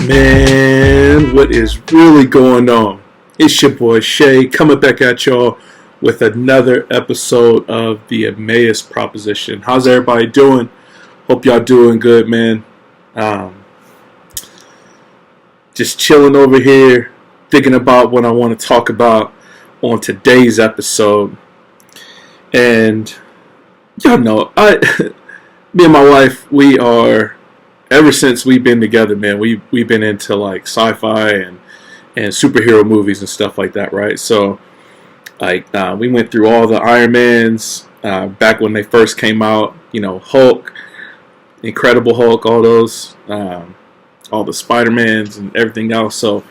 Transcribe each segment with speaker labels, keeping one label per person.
Speaker 1: Man, what is really going on? It's your boy Shay coming back at y'all with another episode of the Emmaus proposition. How's everybody doing? Hope y'all doing good, man. Just chilling over here, thinking about what I want to talk about on today's episode. And y'all know, me and my wife, we are, ever since we've been together, man, we've been into like sci-fi and superhero movies and stuff like that, right? So, we went through all the Iron Mans back when they first came out. You know, Hulk, Incredible Hulk, all those, all the Spider-Mans and everything else. So,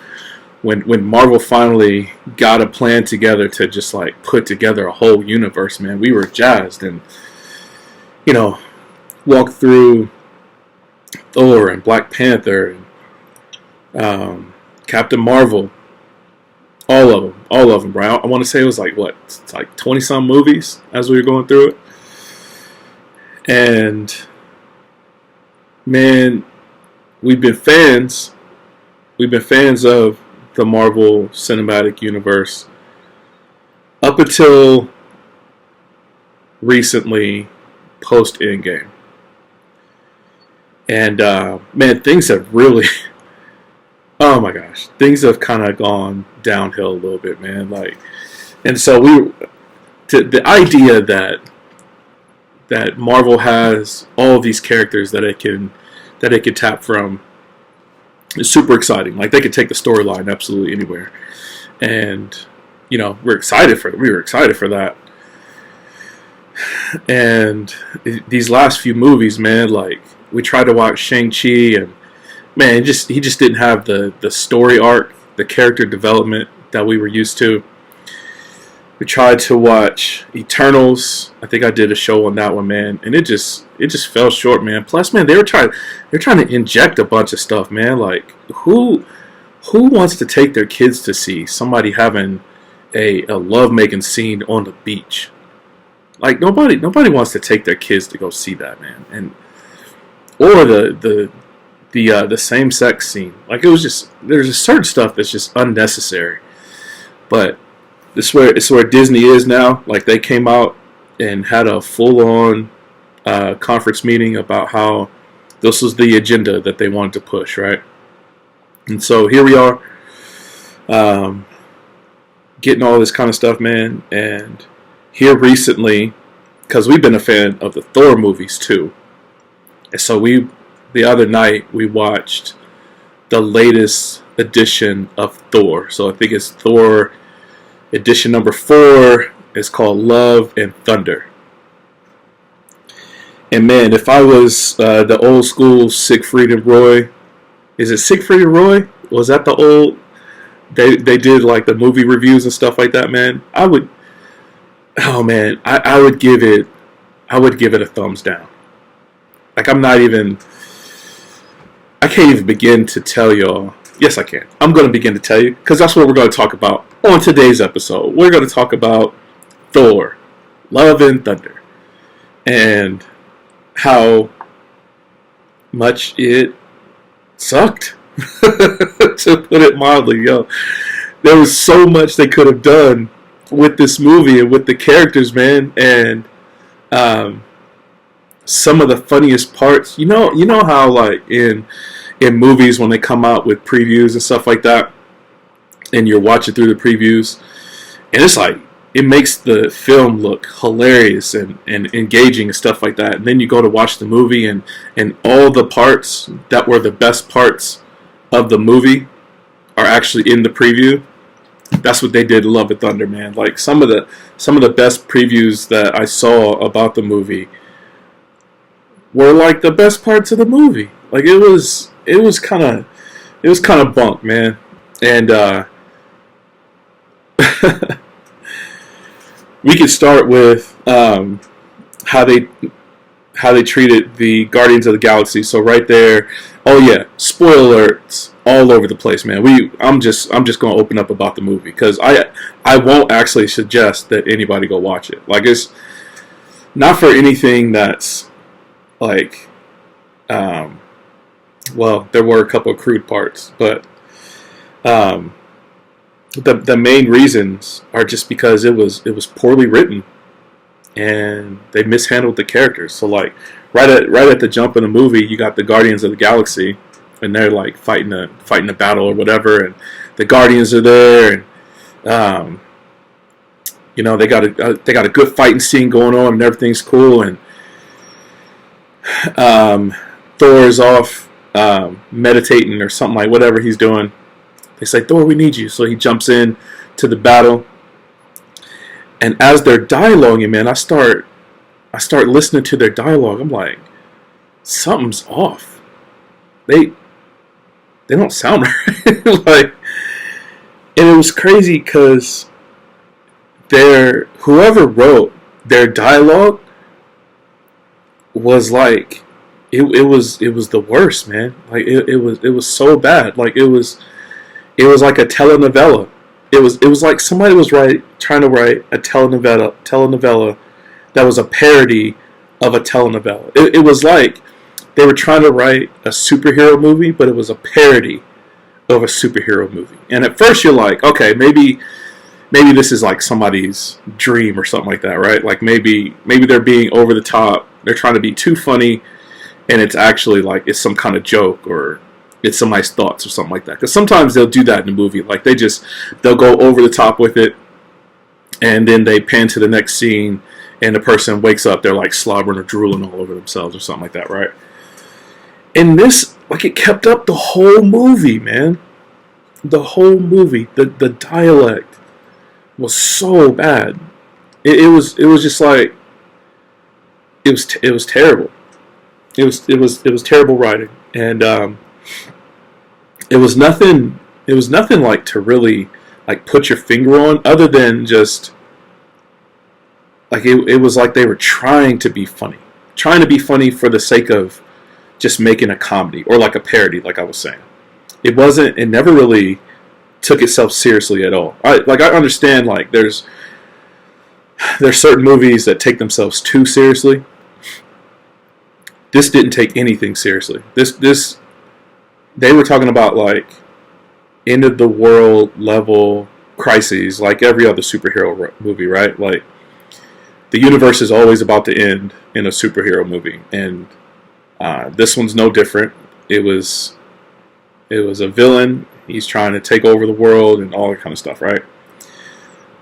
Speaker 1: when Marvel finally got a plan together to just like put together a whole universe, man, we were jazzed and, you know, walked through Thor and Black Panther and Captain Marvel, all of them, bro. I want to say it was like what, it's like 20-some movies as we were going through it, and man, we've been fans of the Marvel Cinematic Universe up until recently, post Endgame. And, man, things have really, oh my gosh, things have kind of gone downhill a little bit, man. And so the idea that Marvel has all these characters that it can tap from is super exciting. Like, they could take the storyline absolutely anywhere. And, you know, we were excited for that. And these last few movies, man, like, we tried to watch Shang-Chi, and man, he just didn't have the story arc, the character development that we were used to. We tried to watch Eternals. I think I did a show on that one, man, and it just fell short, man. Plus, man, they're trying to inject a bunch of stuff, man. Like, who wants to take their kids to see somebody having a love-making scene on the beach? Like, nobody wants to take their kids to go see that, man. Or the same sex scene. Like, it was just, there's a certain stuff that's just unnecessary. But it's where Disney is now. Like, they came out and had a full-on conference meeting about how this was the agenda that they wanted to push, right? And so here we are, getting all this kind of stuff, man. And here recently, because we've been a fan of the Thor movies too. And so the other night, we watched the latest edition of Thor. So I think it's Thor edition number 4. It's called Love and Thunder. And man, if I was the old school Siegfried and Roy, is it Siegfried and Roy? Was that the old? They did like the movie reviews and stuff like that, man. I would give it a thumbs down. Like, I can't even begin to tell y'all. Yes, I can. I'm going to begin to tell you, because that's what we're going to talk about on today's episode. We're going to talk about Thor, Love and Thunder, and how much it sucked, to put it mildly. Yo, there was so much they could have done with this movie and with the characters, man, and some of the funniest parts. You know how, like, in movies when they come out with previews and stuff like that, and you're watching through the previews, and it's like, it makes the film look hilarious and engaging and stuff like that, and then you go to watch the movie, and all the parts that were the best parts of the movie are actually in the preview. That's what they did in Love and Thunder, man. Like, some of the best previews that I saw about the movie were like the best parts of the movie. Like, it was kind of bunk, man. And we could start with how they treated the Guardians of the Galaxy. So right there, oh yeah, spoiler alerts all over the place, man. I'm just gonna open up about the movie, because I won't actually suggest that anybody go watch it. Like, it's not for anything that's like Well, there were a couple of crude parts, but um, the main reasons are just because it was poorly written and they mishandled the characters. So like right at the jump in the movie, you got the Guardians of the Galaxy, and they're like fighting a battle or whatever, and the Guardians are there, and they got a good fighting scene going on, and everything's cool, and Thor's off meditating or something, like whatever he's doing. They say, Thor, we need you. So he jumps in to the battle. And as they're dialoguing, man, I start listening to their dialogue. I'm like, something's off. They don't sound right. Like, and it was crazy because whoever wrote their dialogue was like, it was the worst, man. Like it was so bad. Like it was like a telenovela. It was like somebody was trying to write a telenovela that was a parody of a telenovela. It was like they were trying to write a superhero movie, but it was a parody of a superhero movie. And at first you're like, okay, maybe this is like somebody's dream or something like that, right? Like maybe they're being over the top. They're trying to be too funny, and it's actually like it's some kind of joke, or it's somebody's thoughts or something like that. Because sometimes they'll do that in a movie. Like they'll go over the top with it, and then they pan to the next scene, and the person wakes up, they're like slobbering or drooling all over themselves or something like that, right? And this, like, it kept up the whole movie, man. The whole movie. The dialect was so bad. It was just like it was terrible. It was terrible writing, and it was nothing like to really like put your finger on, other than just like it was like they were trying to be funny for the sake of just making a comedy or like a parody, like I was saying. It never really took itself seriously at all. I understand like there's certain movies that take themselves too seriously. This didn't take anything seriously. This they were talking about like end of the world level crises, like every other superhero movie, right? Like the universe is always about to end in a superhero movie, and this one's no different. It was a villain. He's trying to take over the world and all that kind of stuff, right?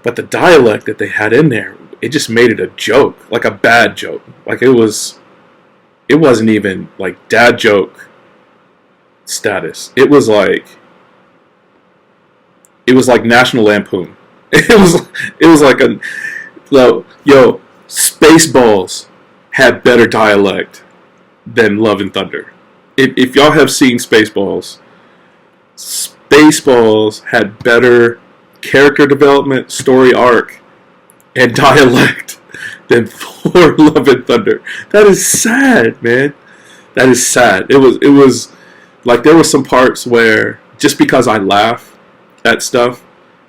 Speaker 1: But the dialect that they had in there, it just made it a joke, like a bad joke. Like it wasn't even like dad joke status. It was like National Lampoon. It was like Spaceballs had better dialect than Love and Thunder. If y'all have seen Spaceballs had better character development, story arc, and dialect than Thor, Love and Thunder. That is sad, man. That is sad. It was like there were some parts where just because I laugh at stuff,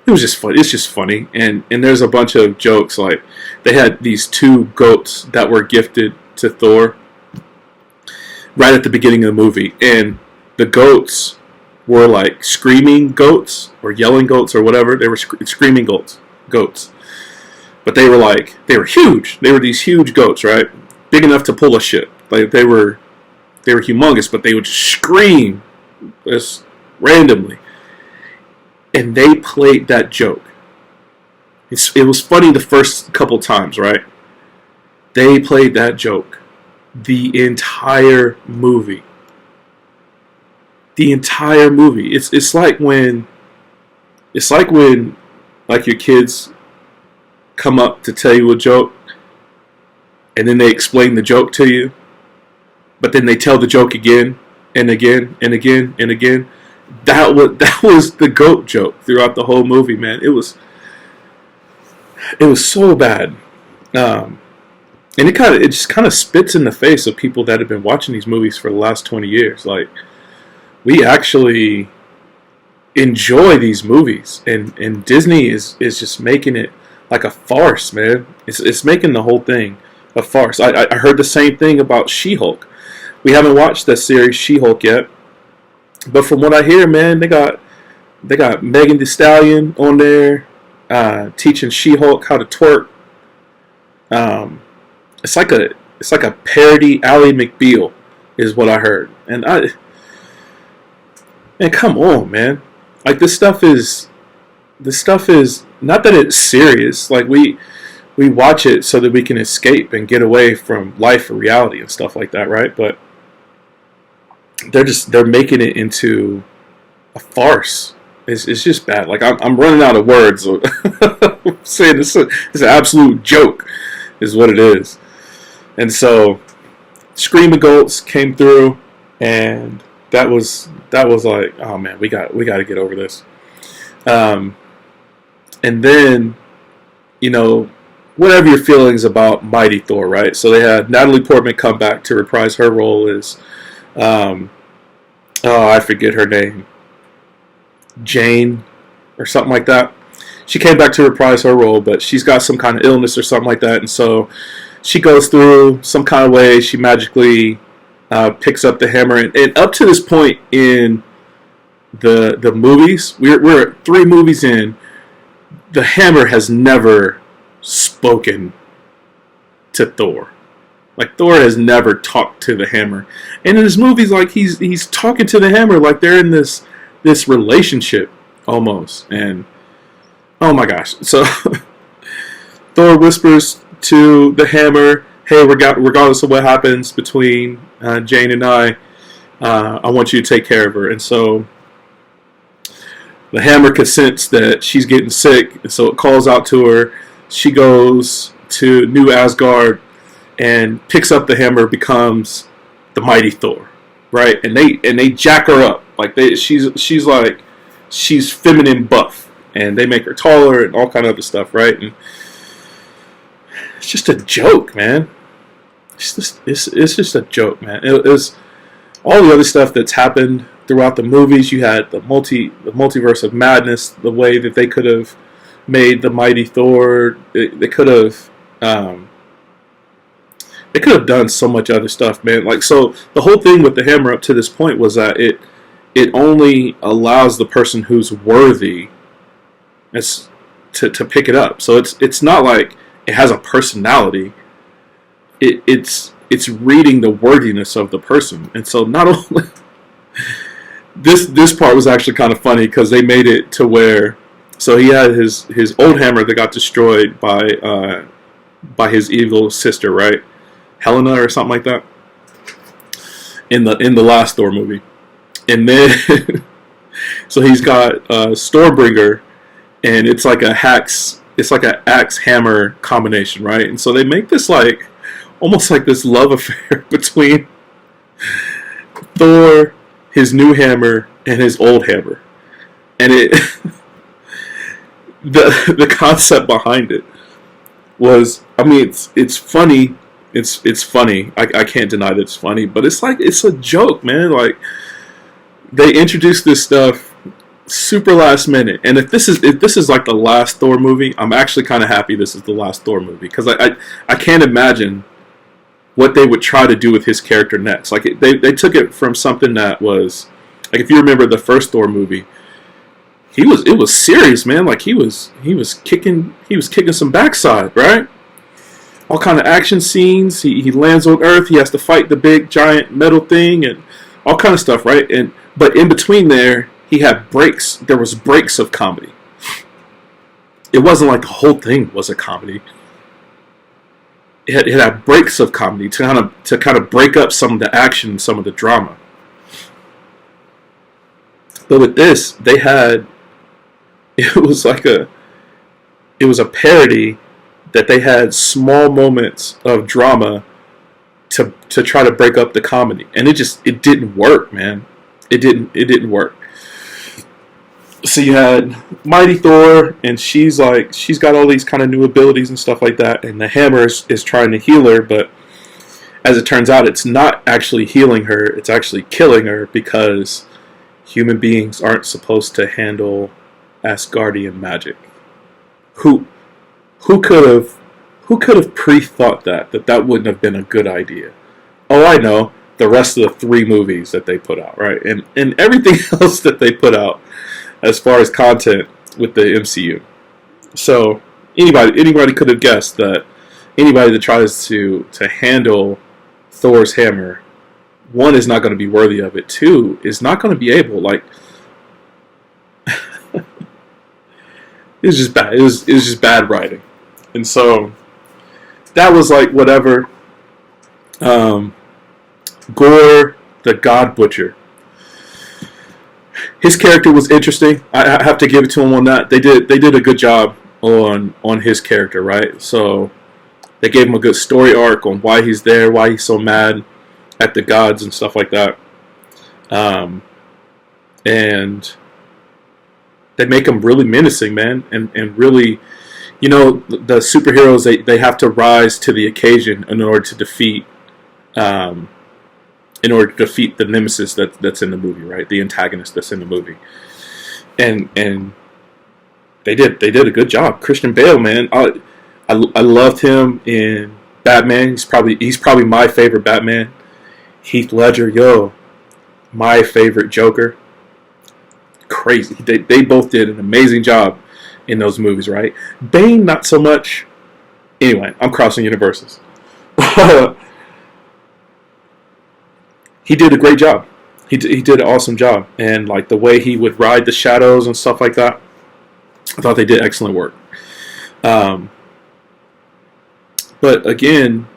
Speaker 1: it was just funny. It's just funny, and there's a bunch of jokes. Like they had these two goats that were gifted to Thor right at the beginning of the movie, and the goats were like screaming goats or yelling goats or whatever. They were screaming goats, but they were huge. They were these huge goats, right? Big enough to pull a ship. Like they were humongous, but they would just scream just randomly. And they played that joke. It was funny the first couple times, right? They played that joke the entire movie. The entire movie. It's like when like your kids come up to tell you a joke, and then they explain the joke to you, but then they tell the joke again and again and again and again. That was the goat joke throughout the whole movie, man. It was so bad, and it just kind of spits in the face of people that have been watching these movies for the last 20 years. Like we actually enjoy these movies, and Disney is just making it like a farce, man. It's making the whole thing a farce. I heard the same thing about She-Hulk. We haven't watched the series She-Hulk yet. But from what I hear, man, they got Megan Thee Stallion on there, teaching She-Hulk how to twerk. It's like a parody Ally McBeal, is what I heard. And come on, man. Like this stuff is not that it's serious. Like we watch it so that we can escape and get away from life and reality and stuff like that, right? But they're making it into a farce. It's just bad. Like I'm running out of words. I'm saying it's an absolute joke, is what it is. And so, Screaming Goats came through, and that was like, oh man, we got to get over this. And then, whatever your feelings about Mighty Thor, right? So they had Natalie Portman come back to reprise her role as, I forget her name, Jane or something like that. She came back to reprise her role, but she's got some kind of illness or something like that, and so she goes through some kind of way. She magically picks up the hammer, and up to this point in the movies, we're 3 movies in, the hammer has never spoken to Thor. Like Thor has never talked to the hammer, and in his movies, like he's talking to the hammer, like they're in this relationship almost. And oh my gosh, so Thor whispers to the hammer, hey, regardless of what happens between Jane and I want you to take care of her. And so the hammer can sense that she's getting sick, and so it calls out to her. She goes to New Asgard and picks up the hammer, becomes the Mighty Thor, right? And they jack her up, like she's feminine buff, and they make her taller and all kind of other stuff, right? And it's just a joke, man. It's just a joke, man. It was all the other stuff that's happened throughout the movies. You had the multiverse of madness, the way that they could have made the Mighty Thor. They could have done so much other stuff, man. Like, so the whole thing with the hammer up to this point was that it only allows the person who's worthy to pick it up. So it's not like it has a personality. It's reading the worthiness of the person. And so not only this part was actually kind of funny, because they made it to where, so he had his old hammer that got destroyed by his evil sister, right? Helena or something like that, in the last Thor movie. And then so he's got Stormbringer, and it's like an axe hammer combination, right? And so they make this like almost like this love affair between Thor, his new hammer, and his old hammer. And the concept behind it was, I mean, it's funny. It's funny. I can't deny that it's funny, but it's like, it's a joke, man. Like, they introduced this stuff super last minute, and if this is like the last Thor movie, I'm actually kind of happy this is the last Thor movie, because I can't imagine what they would try to do with his character next. Like, they took it from something that was, like, if you remember the first Thor movie, it was serious, man. Like, he was kicking some backside, right? All kind of action scenes. He lands on Earth. He has to fight the big giant metal thing and all kind of stuff, right? But in between there, he had breaks. There was breaks of comedy. It wasn't like the whole thing was a comedy. It had breaks of comedy to kind of break up some of the action, some of the drama. But with this, it was a parody that they had small moments of drama to try to break up the comedy, and it didn't work, man. It didn't work. So you had Mighty Thor, and she's got all these kind of new abilities and stuff like that, and the hammer is trying to heal her, but as it turns out, it's not actually healing her, it's actually killing her, because human beings aren't supposed to handle Asgardian magic. Who could have pre-thought that wouldn't have been a good idea? Oh, I know. the rest of the 3 movies that they put out, right? And everything else that they put out as far as content with the MCU. So anybody could have guessed that anybody that tries to handle Thor's hammer, 1, is not going to be worthy of it. 2, is not going to be able. Like, it was just bad. It was just bad writing, and so that was like whatever. Gore, the God Butcher. His character was interesting. I have to give it to him on that. They did a good job on his character, right? So they gave him a good story arc on why he's there, why he's so mad at the gods and stuff like that. And they make him really menacing, man, and really, you know, the superheroes, they have to rise to the occasion in order to defeat the nemesis that's in the movie, right? The antagonist that's in the movie, and they did a good job. Christian Bale, man, I loved him in Batman. He's probably my favorite Batman. Heath Ledger, my favorite Joker. Crazy. They both did an amazing job in those movies, right? Bane, not so much. Anyway, I'm crossing universes. He did a great job. He did an awesome job. And like the way he would ride the shadows and stuff like that, I thought they did excellent work. But again,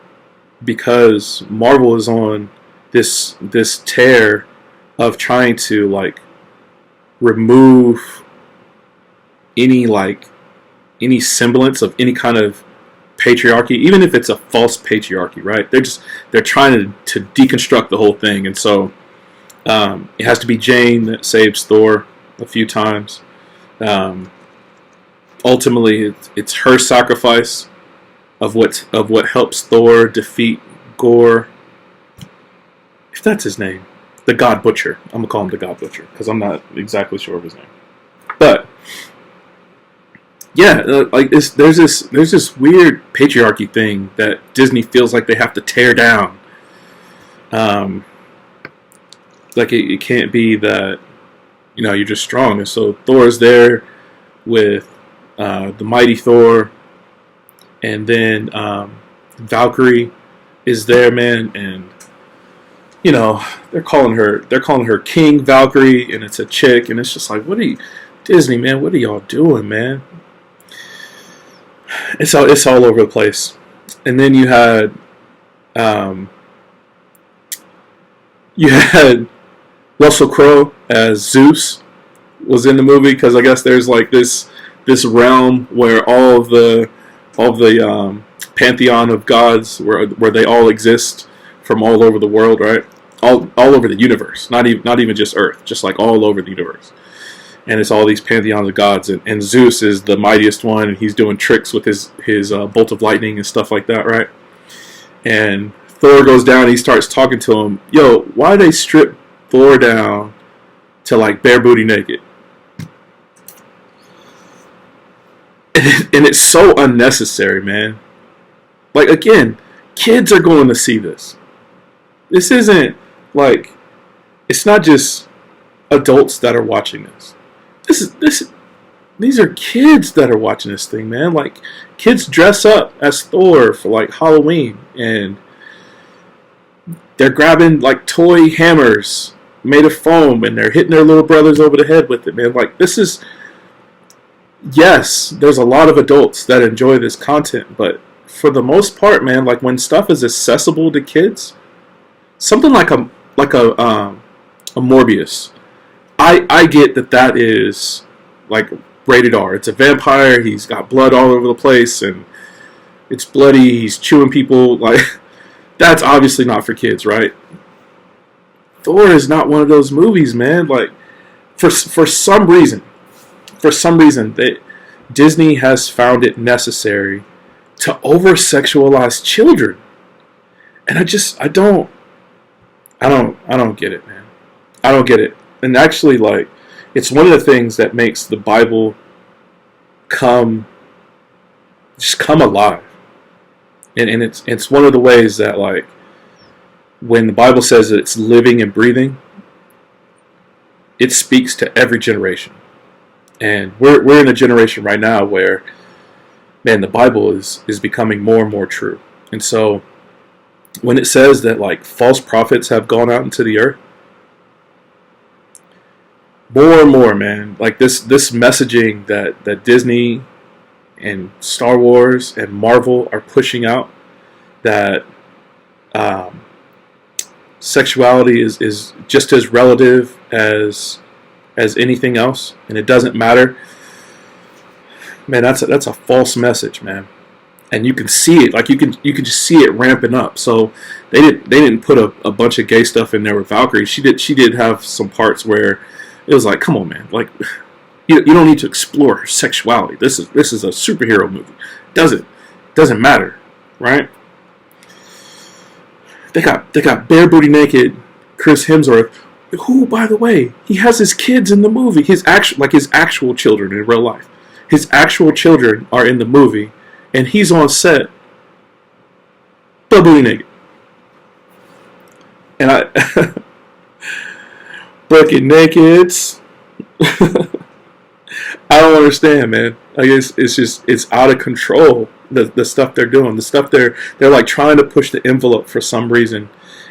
Speaker 1: because Marvel is on this tear of trying to like remove any semblance of any kind of patriarchy, even if it's a false patriarchy, right? They're trying to deconstruct the whole thing, and so it has to be Jane that saves Thor a few times. Ultimately, it's her sacrifice of what helps Thor defeat Gore, if that's his name, the God Butcher. I'm gonna call him the God Butcher because I'm not exactly sure of his name, but. Yeah, like there's this weird patriarchy thing that Disney feels like they have to tear down. Like it can't be that, you know, you're just strong. And so Thor's there with the mighty Thor, and then Valkyrie is there, man, and you know they're calling her King Valkyrie, and it's a chick, and it's just like, Disney, man, what are y'all doing, man? It's all over the place. And then you had Russell Crowe as Zeus was in the movie, because I guess there's like this realm where all the pantheon of gods where they all exist from all over the world, right? All over the universe, not even just Earth, just like all over the universe. And it's all these pantheons of gods, and Zeus is the mightiest one, and he's doing tricks with his bolt of lightning and stuff like that, right? And Thor goes down, and he starts talking to him. Yo, why they strip Thor down to like bare booty naked? And it's so unnecessary, man. Like, again, kids are going to see this. This isn't like, it's not just adults that are watching this. These are kids that are watching this thing, man. Like, kids dress up as Thor for like Halloween, and they're grabbing like toy hammers made of foam, and they're hitting their little brothers over the head with it, man. Like, yes, there's a lot of adults that enjoy this content, but for the most part, man, like when stuff is accessible to kids, something like a Morbius. I get that is like rated R. It's a vampire. He's got blood all over the place, and it's bloody. He's chewing people. Like, that's obviously not for kids, right? Thor is not one of those movies, man. Like, for some reason, Disney has found it necessary to over-sexualize children, and I don't get it, man. I don't get it. And actually, like, it's one of the things that makes the Bible come alive. And it's one of the ways that, like, when the Bible says that it's living and breathing, it speaks to every generation. And we're in a generation right now where, man, the Bible is becoming more and more true. And so when it says that like false prophets have gone out into the earth, more and more, man, like this messaging that Disney and Star Wars and Marvel are pushing out, that sexuality is just as relative as anything else, and it doesn't matter. Man, that's a false message, man. And you can see it, like you can just see it ramping up. So they didn't put a bunch of gay stuff in there with Valkyrie. She did have some parts where it was like, come on, man, like you don't need to explore her sexuality. This is a superhero movie. Doesn't matter, right? They got bare booty naked Chris Hemsworth, who, by the way, he has his kids in the movie. His actual children in real life. His actual children are in the movie, and he's on set, bare booty naked. And I bucket nakeds. I don't understand, man. I guess it's out of control. The stuff they're doing, the stuff they're like trying to push the envelope for some reason,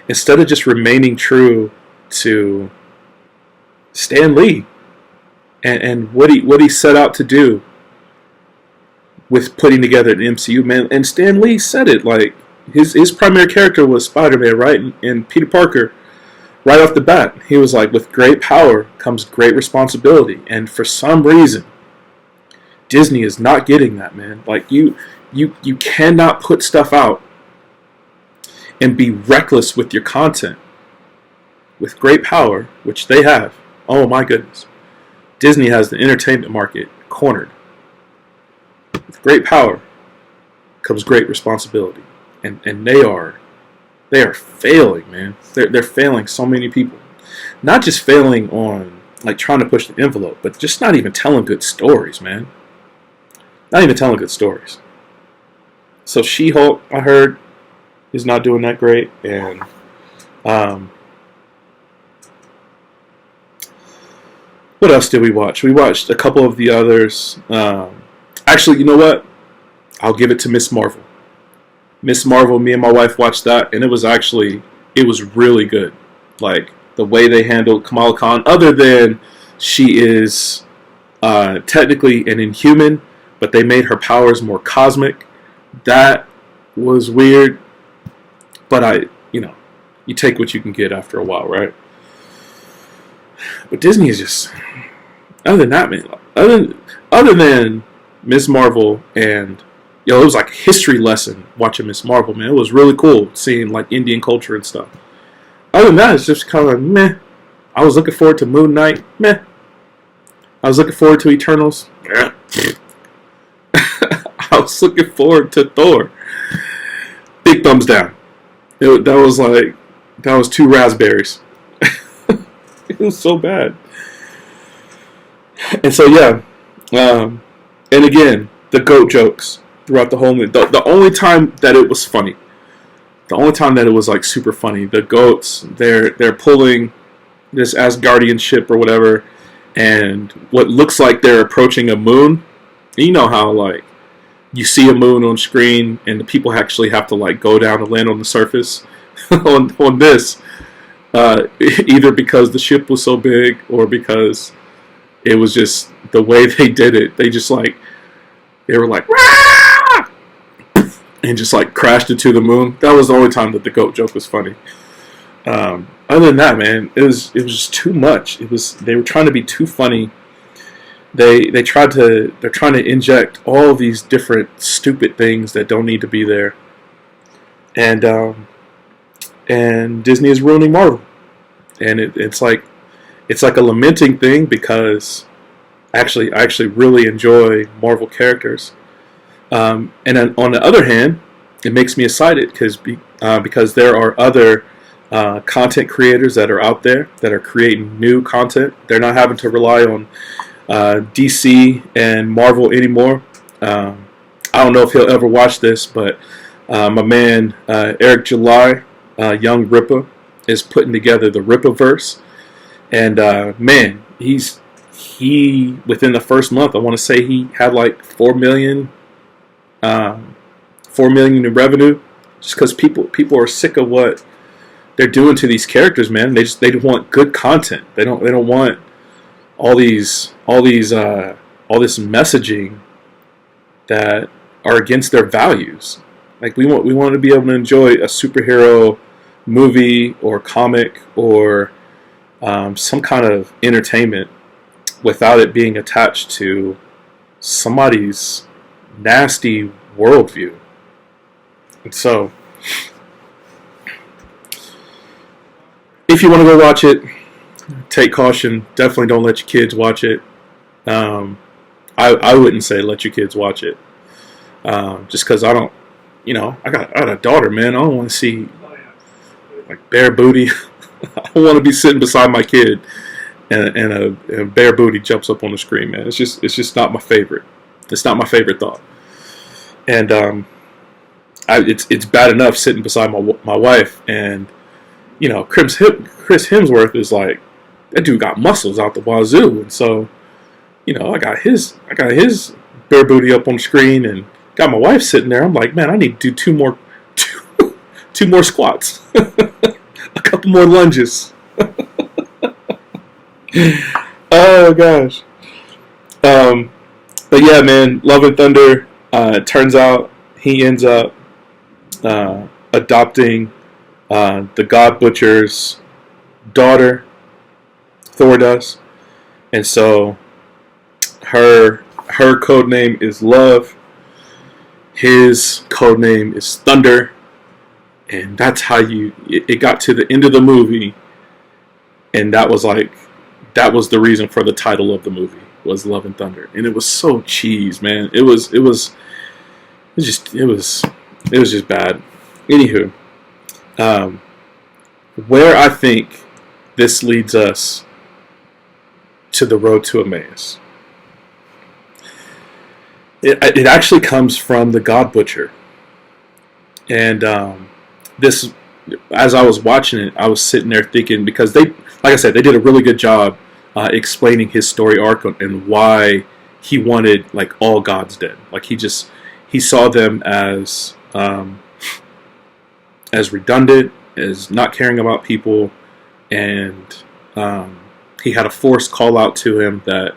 Speaker 1: instead of just remaining true to Stan Lee and what he set out to do with putting together an MCU, man. And Stan Lee said it, like his primary character was Spider-Man, right? And Peter Parker, right off the bat, he was like, with great power comes great responsibility. And for some reason, Disney is not getting that, man. Like you cannot put stuff out and be reckless with your content. With great power, which they have, oh my goodness, Disney has the entertainment market cornered. With great power comes great responsibility, and they are failing, man. They're failing so many people. Not just failing on like trying to push the envelope, but just not even telling good stories, man. Not even telling good stories. So She-Hulk, I heard, is not doing that great, and what else did we watch? We watched a couple of the others. Actually, you know what? I'll give it to Miss Marvel. Miss Marvel, me and my wife watched that, and it was really good. Like, the way they handled Kamala Khan, other than she is technically an Inhuman, but they made her powers more cosmic. That was weird. But you take what you can get after a while, right? But Disney is just, other than that, man, other than Miss Marvel, and it was like a history lesson watching Miss Marvel, man. It was really cool seeing like Indian culture and stuff. Other than that, it's just kind of like meh. I was looking forward to Moon Knight, meh. I was looking forward to Eternals, meh. I was looking forward to Thor. Big thumbs down. That was two raspberries. It was so bad. And so yeah, and again, the goat jokes throughout the whole movie. The only time that it was funny, the only time that it was like super funny, the goats, they're pulling this Asgardian ship or whatever, and what looks like they're approaching a moon. You know how like you see a moon on screen and the people actually have to like go down and land on the surface. on this, either because the ship was so big or because it was just the way they did it. They were like Rah! And just like crashed into the moon. That was the only time that the goat joke was funny. Other than that, man, it was just too much. They were trying to be too funny. They're trying to inject all of these different stupid things that don't need to be there. And Disney is ruining Marvel. And it's like a lamenting thing, because I actually really enjoy Marvel characters. And then on the other hand, it makes me excited because there are other content creators that are out there that are creating new content. They're not having to rely on DC and Marvel anymore. I don't know if he'll ever watch this, but my man Eric July, young Rippa, is putting together the Rippaverse, and man, he within the first month, I want to say he had like 4 million in revenue, just because people are sick of what they're doing to these characters, man. They want good content. They don't want all this messaging that are against their values. Like we want to be able to enjoy a superhero movie or comic or some kind of entertainment without it being attached to somebody's nasty worldview. And so, if you want to go watch it, take caution. Definitely don't let your kids watch it. I wouldn't say let your kids watch it. Just because I don't, I got a daughter, man. I don't want to see like bare booty. I don't want to be sitting beside my kid and a bare booty jumps up on the screen, man. It's just not my favorite. It's not my favorite thought. And it's bad enough sitting beside my wife, and Chris Hemsworth is like, that dude got muscles out the wazoo, and so I got his bare booty up on the screen, and got my wife sitting there. I'm like, man, I need to do two more squats, a couple more lunges. Oh gosh. But yeah, man, Love and Thunder. It turns out he ends up adopting the God Butcher's daughter. Thor does, and so her code name is Love. His code name is Thunder, and that's how it got to the end of the movie, and that was the reason for the title of the movie, was Love and Thunder, and it was so cheese, man. It was just bad. Anywho, where I think this leads us to the road to Emmaus. It actually comes from the God Butcher, and this, as I was watching it, I was sitting there thinking, because they did a really good job explaining his story arc and why he wanted like all gods dead. Like he saw them as redundant, as not caring about people, and he had a force call out to him that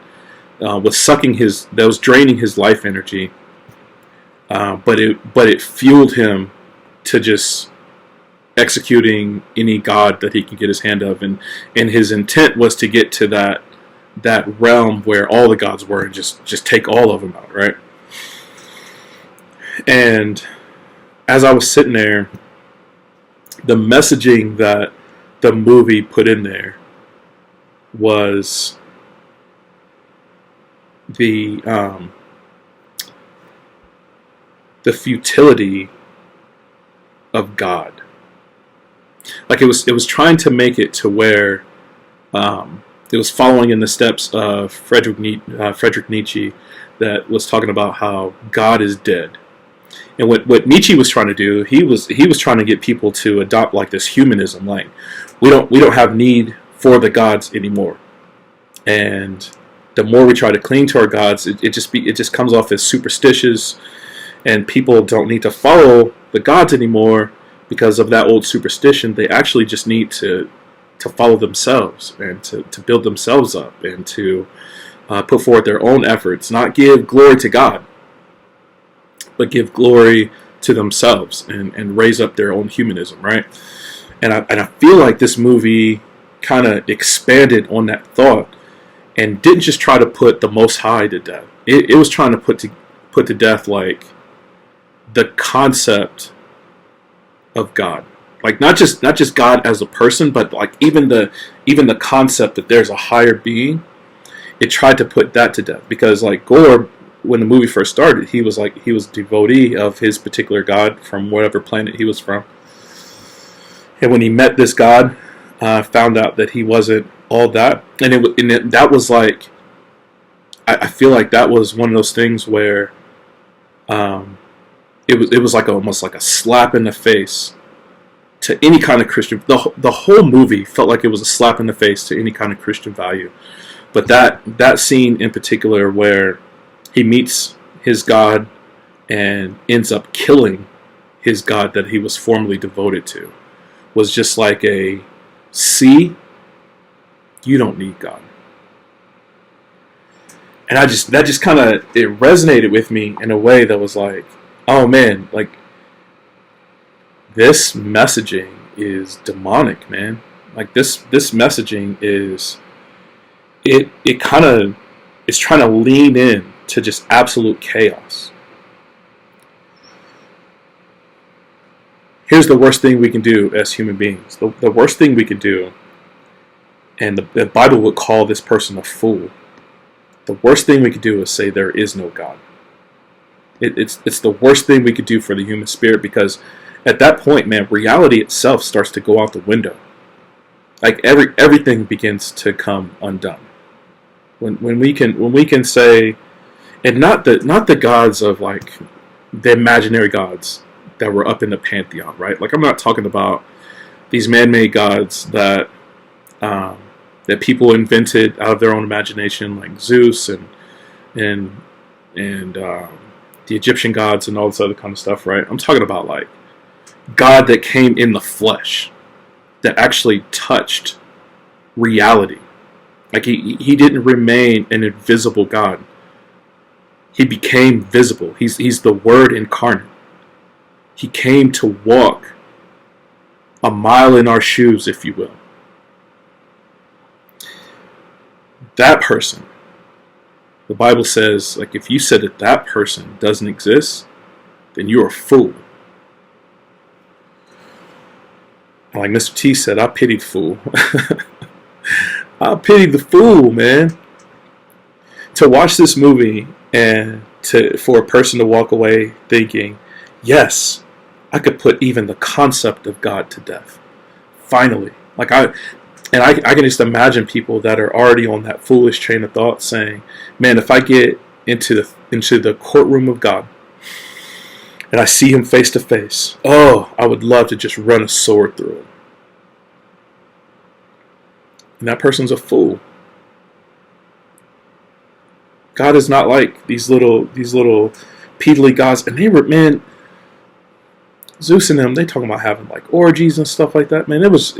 Speaker 1: was draining his life energy, but it fueled him to just executing any god that he could get his hand of, and his intent was to get to that realm where all the gods were, and just take all of them out, right? And as I was sitting there, the messaging that the movie put in there was the futility of God. Like it was trying to make it to where it was following in the steps of Friedrich Nietzsche, that was talking about how God is dead. And what Nietzsche was trying to do, he was trying to get people to adopt like this humanism, like we don't have need for the gods anymore. And the more we try to cling to our gods, it just comes off as superstitious, and people don't need to follow the gods anymore because of that old superstition. They actually just need to follow themselves and to build themselves up and to put forth their own efforts, not give glory to God, but give glory to themselves and raise up their own humanism, right? And I feel like this movie kind of expanded on that thought and didn't just try to put the Most High to death. It was trying to put to death like the concept of God, like not just God as a person, but like even the concept that there's a higher being. It tried to put that to death, because like Gore, when the movie first started, he was a devotee of his particular god from whatever planet he was from. And when he met this god, found out that he wasn't all that, and that was like, I feel like that was one of those things where, it was like almost like a slap in the face to any kind of Christian. The whole movie felt like it was a slap in the face to any kind of Christian value. But that scene in particular where he meets his God and ends up killing his God that he was formerly devoted to was just like a, see, you don't need God. And that just kind of, it resonated with me in a way that was like, oh man, like this messaging is demonic, man. Like this messaging is, it kind of is trying to lean in to just absolute chaos. Here's the worst thing we can do as human beings. The worst thing we can do, and the Bible would call this person a fool. The worst thing we could do is say there is no God. It's the worst thing we could do for the human spirit, because at that point, man, reality itself starts to go out the window. Like everything begins to come undone. When we can say, and not the gods of like the imaginary gods that were up in the pantheon, right? Like I'm not talking about these man-made gods that people invented out of their own imagination, like Zeus and the Egyptian gods and all this other kind of stuff, right? I'm talking about like God that came in the flesh, that actually touched reality. Like he didn't remain an invisible God. He became visible. He's the Word incarnate. He came to walk a mile in our shoes, if you will. That person, the Bible says, like if you said that person doesn't exist, then you're a fool. Like Mr. T said, I pity the fool. I pity the fool, man. To watch this movie and for a person to walk away thinking, yes, I could put even the concept of God to death. Finally. I can just imagine people that are already on that foolish train of thought saying, man, if I get into the courtroom of God and I see him face to face, oh, I would love to just run a sword through him. And that person's a fool. God is not like these little peedly gods. And they were, man, Zeus and them, they talking about having like orgies and stuff like that. Man, it was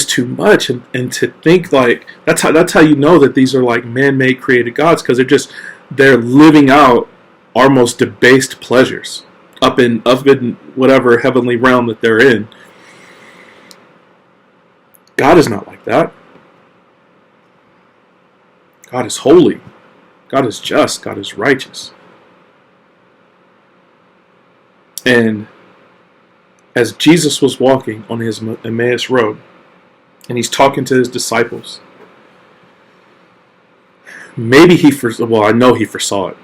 Speaker 1: too much. And to think like that's how you know that these are like man-made created gods, because they're living out our most debased pleasures up in whatever heavenly realm that they're in. God is not like that. God is holy. God is just. God is righteous. And as Jesus was walking on his Emmaus road, and he's talking to his disciples, maybe I know he foresaw it.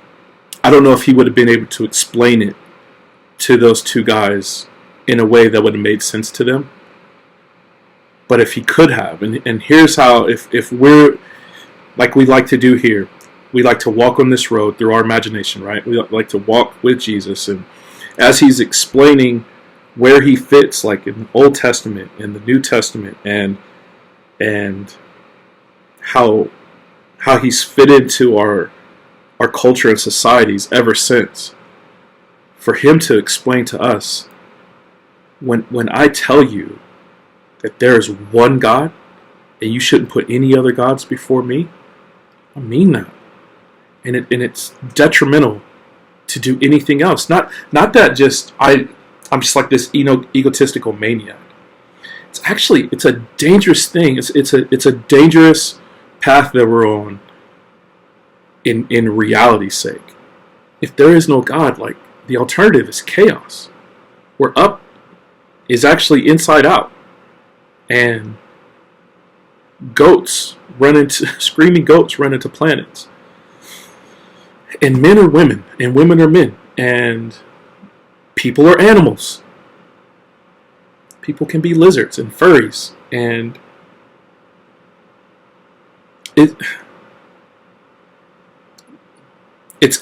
Speaker 1: I don't know if he would have been able to explain it to those two guys in a way that would have made sense to them. But if he could have, and here's how, if we're, like we like to do here, we like to walk on this road through our imagination, right? We like to walk with Jesus, and as he's explaining where he fits, like in the Old Testament and the New Testament, and how he's fit into our culture and societies ever since, for him to explain to us, when I tell you that there is one God and you shouldn't put any other gods before me, I mean that. And it's detrimental to do anything else. Not that just I'm just like this egotistical maniac. It's a dangerous thing. It's a dangerous path that we're on in reality's sake. If there is no God, like the alternative is chaos. Where up is actually inside out. And screaming goats run into planets. And men are women, and women are men, and people are animals. People can be lizards and furries, and it's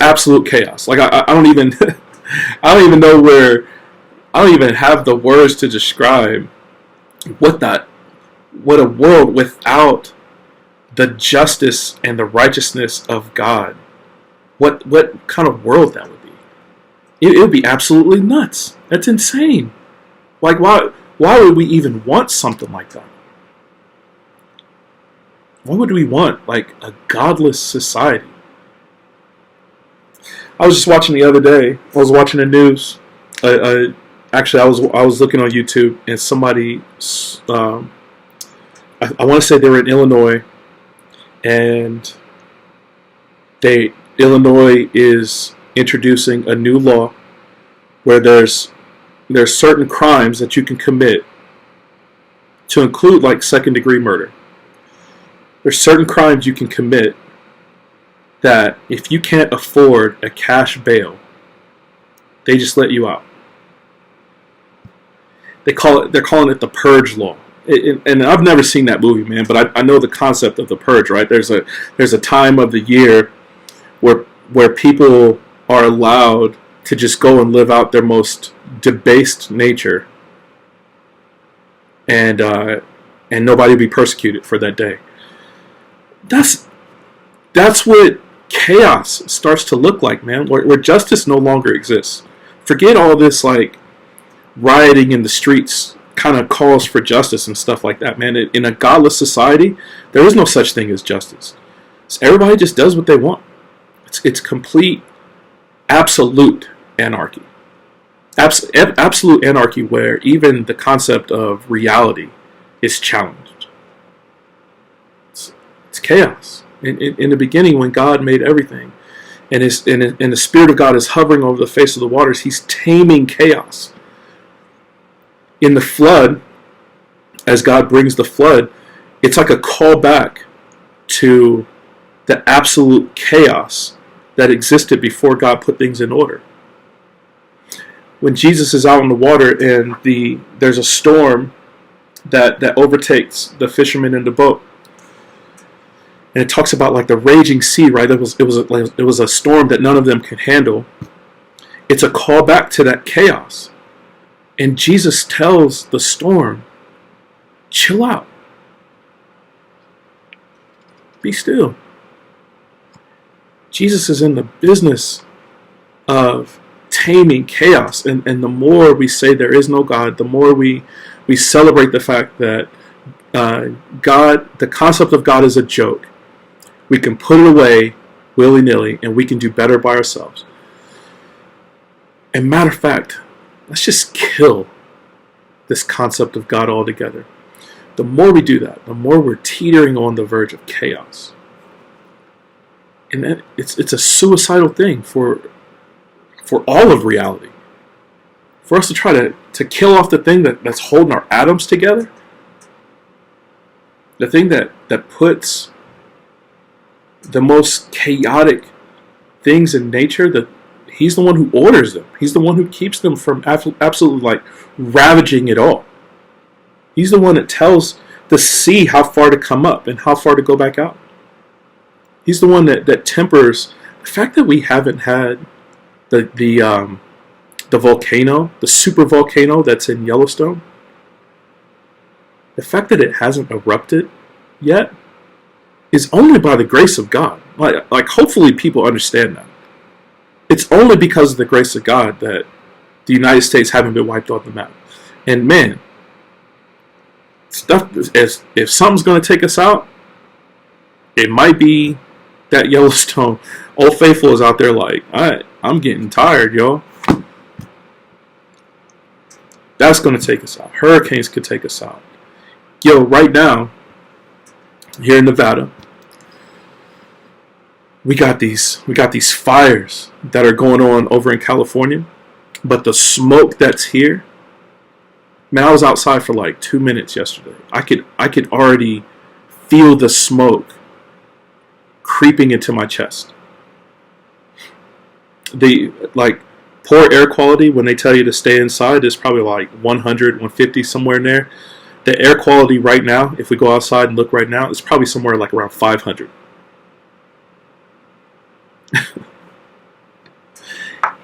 Speaker 1: absolute chaos. Like I don't even I don't even know where I don't even have the words to describe what a world without the justice and the righteousness of God. What kind of world that would be? It would be absolutely nuts. That's insane. Like, why would we even want something like that? Why would we want like a godless society? I was just watching the other day. I was watching the news. Actually, I was looking on YouTube, and somebody, I want to say they were in Illinois, and Illinois is introducing a new law where there's certain crimes that you can commit, to include like second-degree murder. There's certain crimes you can commit that if you can't afford a cash bail, they just let you out. They're calling it the Purge Law. And I've never seen that movie, man, but I know the concept of the purge, right? There's a time of the year where people are allowed to just go and live out their most debased nature, and nobody will be persecuted for that day. That's what chaos starts to look like, man, where justice no longer exists. Forget all this like rioting in the streets kind of calls for justice and stuff like that, man. In a godless society, there is no such thing as justice. So everybody just does what they want. It's complete, absolute anarchy. Absolute anarchy where even the concept of reality is challenged. It's chaos. In the beginning, when God made everything, and the Spirit of God is hovering over the face of the waters, He's taming chaos. In the flood, as God brings the flood, it's like a callback to the absolute chaos that existed before God put things in order. When Jesus is out on the water and there's a storm that overtakes the fishermen in the boat, and it talks about like the raging sea, right? It was a storm that none of them could handle. It's a callback to that chaos. And Jesus tells the storm, chill out. Be still. Jesus is in the business of taming chaos. And the more we say there is no God, the more we celebrate the fact that God, the concept of God is a joke. We can put it away willy-nilly and we can do better by ourselves. And matter of fact, let's just kill this concept of God altogether. The more we do that, the more we're teetering on the verge of chaos. And it's a suicidal thing for all of reality. For us to try to kill off the thing that's holding our atoms together. The thing that puts the most chaotic things in nature, He's the one who orders them. He's the one who keeps them from absolutely like ravaging it all. He's the one that tells the sea how far to come up and how far to go back out. He's the one that tempers the fact that we haven't had the volcano, the super volcano that's in Yellowstone. The fact that it hasn't erupted yet is only by the grace of God. Like hopefully people understand that. It's only because of the grace of God that the United States haven't been wiped off the map. And man, if something's going to take us out, it might be that Yellowstone. Old Faithful is out there like, I'm getting tired, y'all. That's going to take us out. Hurricanes could take us out. Yo, right now, here in Nevada, we got these fires that are going on over in California, but the smoke that's here, man, I was outside for like 2 minutes yesterday. I could already feel the smoke creeping into my chest. The poor air quality, when they tell you to stay inside, is probably like 100, 150, somewhere in there. The air quality right now, if we go outside and look right now, it's probably somewhere like around 500.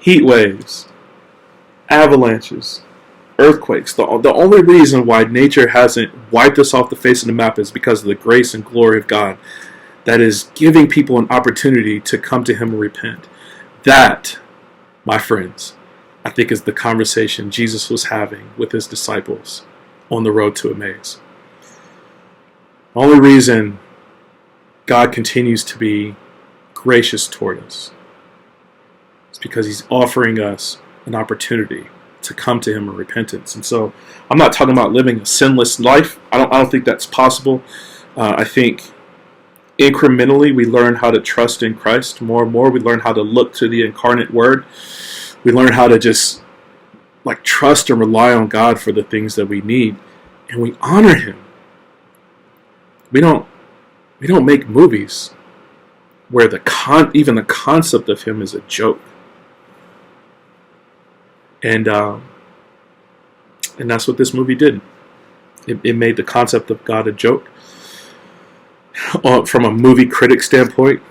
Speaker 1: Heat waves, avalanches, earthquakes. The only reason why nature hasn't wiped us off the face of the map is because of the grace and glory of God that is giving people an opportunity to come to Him and repent. That, my friends, I think is the conversation Jesus was having with His disciples on the road to Emmaus. The only reason God continues to be gracious toward us is because He's offering us an opportunity to come to Him in repentance. And so I'm not talking about living a sinless life. I don't think that's possible. I think incrementally we learn how to trust in Christ more and more. We learn how to look to the incarnate Word. We learn how to just trust and rely on God for the things that we need, and we honor Him. We don't make movies where even the concept of Him is a joke. And that's what this movie did. It made the concept of God a joke. From a movie critic standpoint,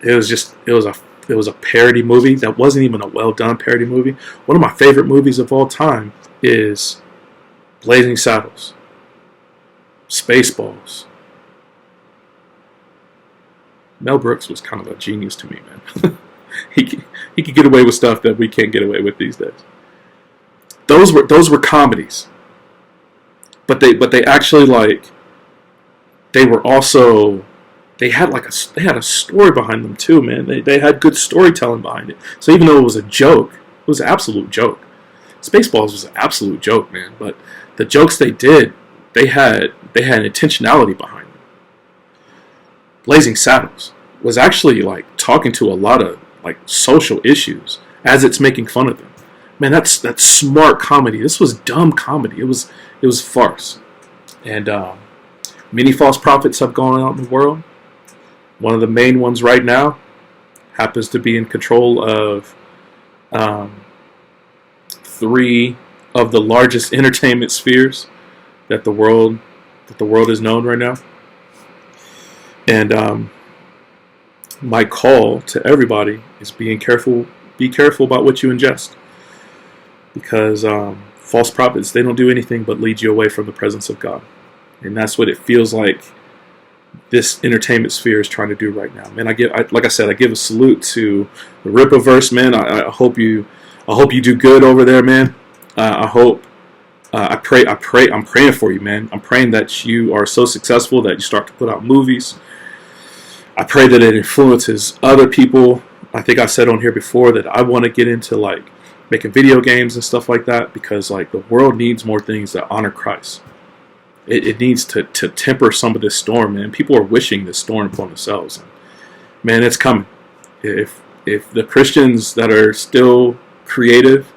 Speaker 1: it was a parody movie that wasn't even a well done parody movie. One of my favorite movies of all time is Blazing Saddles, Spaceballs. Mel Brooks was kind of a genius to me, man. He could get away with stuff that we can't get away with these days. Those were comedies, but they actually they were also, they had a story behind them too, man. They had good storytelling behind it. So even though it was a joke, it was an absolute joke. Spaceballs was an absolute joke, man. But the jokes they did, they had intentionality behind them. Blazing Saddles was actually talking to a lot of social issues as it's making fun of them. Man, that's smart comedy. This was dumb comedy. It was farce. And many false prophets have gone out in the world. One of the main ones right now happens to be in control of 3 of the largest entertainment spheres that the world is known right now. And my call to everybody is be careful about what you ingest. Because false prophets, they don't do anything but lead you away from the presence of God. And that's what it feels like this entertainment sphere is trying to do right now. Man, I give a salute to the Rippaverse, man. I hope you do good over there, man. I'm praying for you, man. I'm praying that you are so successful that you start to put out movies. I pray that it influences other people. I think I said on here before that I want to get into making video games and stuff like that, because the world needs more things that honor Christ. It needs to temper some of this storm, man. People are wishing this storm upon themselves. And, man, it's coming. If the Christians that are still creative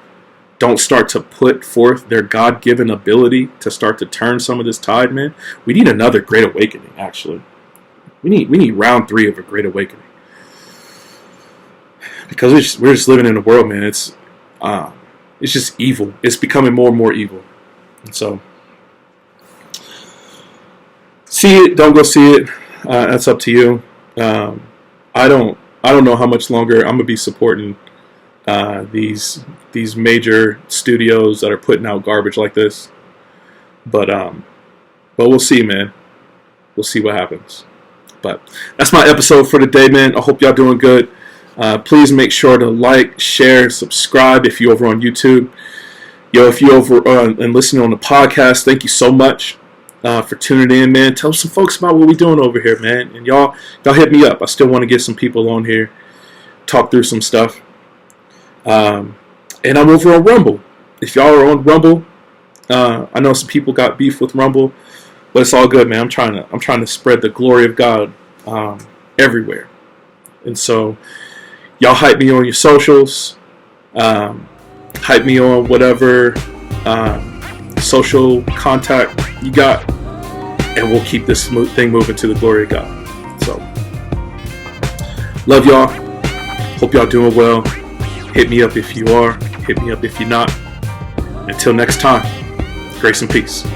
Speaker 1: don't start to put forth their God-given ability to start to turn some of this tide, man, we need another Great Awakening, actually. We need round 3 of a Great Awakening. Because we're just living in a world, man. It's just evil. It's becoming more and more evil. And so, see it, don't go see it. That's up to you. I don't know how much longer I'm gonna be supporting these major studios that are putting out garbage like this. But we'll see, man. We'll see what happens. But that's my episode for today, man. I hope y'all doing good. Please make sure to like, share, subscribe if you're over on YouTube. If you're over and listening on the podcast, thank you so much for tuning in, man. Tell some folks about what we're doing over here, man. And y'all hit me up. I still want to get some people on here, talk through some stuff. And I'm over on Rumble. If y'all are on Rumble, I know some people got beef with Rumble, but it's all good, man. I'm trying to spread the glory of God everywhere. And so, y'all hype me on your socials. Hype me on whatever social contact you got, and we'll keep this thing moving to the glory of God. So, love y'all. Hope y'all doing well. Hit me up if you are. Hit me up if you're not. Until next time, grace and peace.